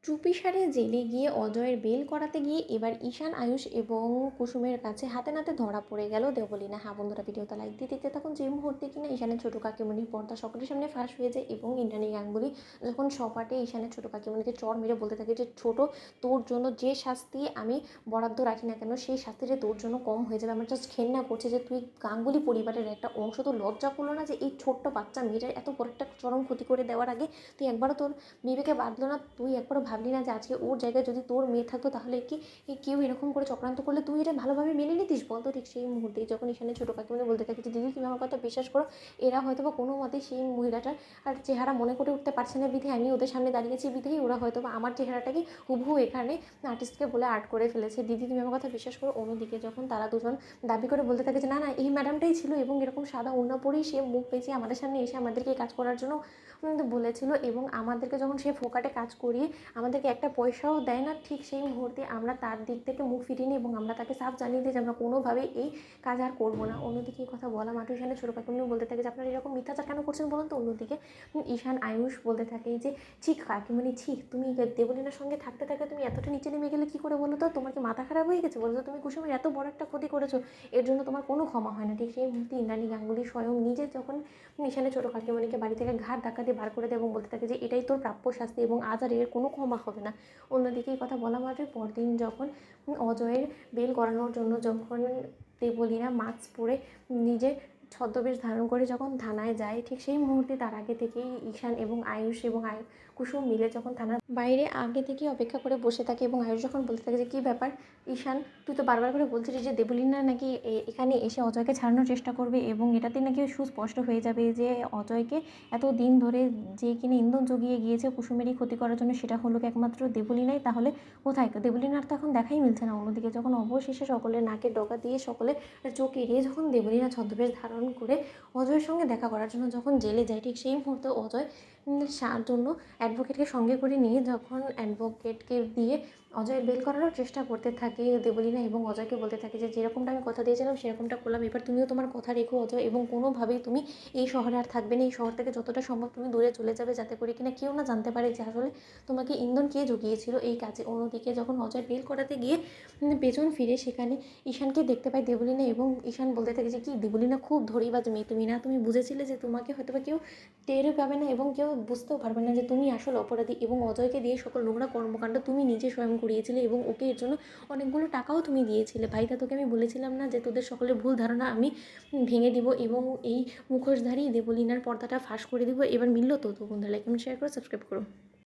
চুপিসারে জেলে গিয়ে অজয়ের বেল করাতে গিয়ে এবার ঈশান, আয়ুষ এবং কুসুমের কাছে হাতে নাতে ধরা পড়ে গেল দেবলীনা। হ্যাঁ বন্ধুরা, ভিডিওটা লাইক দিয়ে দেখতে থাকুন। যে মুহূর্তে কিনা ঈশানের ছোটো কাকিমণির পর্দা সকলের সামনে ফাঁস হয়ে যায় এবং ইন্দ্রাণী গাঙ্গুলি যখন সপাটে ঈশানের ছোটো কাকিমণিকে চড় মেরে বলতে থাকে যে ছোট, তোর জন্য যে শাস্তি আমি বরাদ্দ রাখি না কেন সেই শাস্তিটা তোর জন্য কম হয়ে যাবে। আমার জাস্ট ঘেন্না করছে যে তুই গাঙ্গুলি পরিবারের একটা অংশ, তো লজ্জা করলো না যে এই ছোট্ট বাচ্চা মেয়েটার এত বড় একটা চরম ক্ষতি করে দেওয়ার আগে তুই একবারও তোর বিবেকে বাঁধলো না? তুই একবারও ভাবলি না যে আজকে ওর জায়গায় যদি তোর মেয়ে থাকতো তাহলে কি কেউ এরকম করে চক্রান্ত করলে তুই এটা ভালোভাবে মেনে নিতিস? বলতো। ঠিক সেই মুহূর্তেই যখন এখানে ছোটো কাকিমণি বলতে থাকে যে দিদি তুমি আমার কথা বিশ্বাস করো, এরা হয়তো বা কোনো মতেই সেই মহিলাটার আর চেহারা মনে করে উঠতে পারছে না বিধে আমি ওদের সামনে দাঁড়িয়েছি বিধেই ওরা হয়তো বা আমার চেহারাটাকে হুবহু এখানে আর্টিস্টকে বলে আর্ট করে ফেলেছে। দিদি তুমি আমার কথা বিশ্বাস করো। অন্যদিকে যখন তারা দুজন দাবি করে বলতে থাকে যে না না এই ম্যাডামটাই ছিল এবং এরকম সাদা ওড়না পরেই সে মুখ পেঁচিয়ে আমাদের সামনে এসে আমাদেরকে কাজ করার জন্য বলেছিল এবং আমাদেরকে যখন সে ফোকাটে কাজ করিয়ে আমাদেরকে একটা পয়সাও দেয় না, ঠিক সেই মুহূর্তে আমরা তার দিক থেকে মুখ ফিরিয়ে নিই এবং আমরা তাকে সাফ জানিয়ে দিই যে আমরা কোনোভাবেই এই কাজ আর করবো না। অন্যদিকে এই কথা বলা মাত্র ঈশানের ছোটো কাকিমণি বলতে থাকে যে আপনারা এরকম মিথ্যাচার কেন করছেন বলুন তো। অন্যদিকে ঈশান, আয়ুষ বলতে থাকে যে ছি কাকিমণি ছি, তুমি দেবলীনার সঙ্গে থাকতে থাকতে তুমি এতটা নিচে নেমে গেলে কী করে বলো তো? তোমার কি মাথা খারাপ হয়ে গেছে? বলো তো, তুমি কুসুমের এত বড় একটা ক্ষতি করেছো, এর জন্য তোমার কোনো ক্ষমা হয় না। ঠিক সেই মুহূর্তে ইন্দ্রাণী গাঙ্গুলি স্বয়ং নিজে যখন ঈশানের ছোটো কাকিমণিকে বাড়ি থেকে ঘাট ধাক্কা দিয়ে বার করে দেয় এবং বলতে থাকে যে এটাই তোর প্রাপ্য শাস্তি এবং আজ আর এর কোনো ক্ষমা হবে না। অন্যদিকে এই কথা বলা মাত্রই পরদিন যখন অজয়ের বেল করানোর জন্য যখন দেবলীনা মাস্ক পরে নিজে ছদ্মবেশ ধারণ করে যখন থানায় যায়, ঠিক সেই মুহূর্তে তার আগে থেকেই ঈশান এবং আয়ুষ এবং কুসুম মিলে যখন থানার বাইরে আগে থেকেই অপেক্ষা করে বসে থাকে এবং আয়ুষ যখন বলতে থাকে যে কী ব্যাপার ঈশান, তুই তো বারবার করে বলছিস যে দেবলীনা নাকি এখানে এসে অজয়কে ছাড়ানোর চেষ্টা করবে এবং এটাতে নাকি সুস্পষ্ট হয়ে যাবে যে অজয়কে এত দিন ধরে যে কিনা ইন্ধন জুগিয়ে গিয়েছে কুসুমেরই ক্ষতি করার জন্য সেটা হলো কি একমাত্র দেবলীনাই, তাহলে কোথায় দেবলীনার তো এখন দেখাই মিলছে না। অন্যদিকে যখন অবশেষে সকলের নাকের ডগা দিয়ে সকলে চোখ এড়িয়ে যখন দেবলীনা ছদ্মবেশ ধারণ করে অজয়ের সঙ্গে দেখা করার জন্য যখন জেলে যায়, ঠিক সেই মুহূর্তে অজয় জন্য অ্যাডভোকেটকে সঙ্গে করে নিয়ে যখন অ্যাডভোকেটকে দিয়ে অজয়ের বেল করানোর চেষ্টা করতে থাকে দেবলীনা এবং অজয়কে বলতে থাকে যে যেরকমটা আমি কথা দিয়েছিলাম সেরকমটা করলাম, এবার তুমিও তোমার কথা রেখো অজয় এবং কোনোভাবেই তুমি এই শহরে আর থাকবে না। এই শহর থেকে যতটা সম্ভব তুমি দূরে চলে যাবে যাতে করে কিনা কেউ না জানতে পারে যে আসলে তোমাকে ইন্ধন কে জুগিয়েছিল এই কাজে। অন্যদিকে যখন অজয় বেল করাতে গিয়ে পেছন ফিরে সেখানে ঈশানকে দেখতে পায় দেবলীনা এবং ঈশান বলতে থাকে যে কি দেবলীনা খুব ধরিবাজ মেয়ে তুমি, না তুমি বুঝেছিলে যে তোমাকে হয়তো বা কেউ টেরও পাবে না এবং কেউ বুঝতেও পারবে না যে তুমি আসল অপরাধী এবং অজয়কে দিয়ে সকল নোংরা কর্মকাণ্ড তুমি নিজে স্বয়ং করিয়েছিলে এবং ওকে এর জন্য অনেকগুলো টাকাও তুমি দিয়েছিলে। ভাইদা তোকে আমি বলেছিলাম না যে তোদের সকলের ভুল ধারণা আমি ভেঙে দিব এবং এই মুখোশধারী দেবলীনার পর্দাটা ফাঁস করে দিব। এবার মিলল তো? বন্ধুরা লাইক কমেন্ট শেয়ার করো, সাবস্ক্রাইব করো।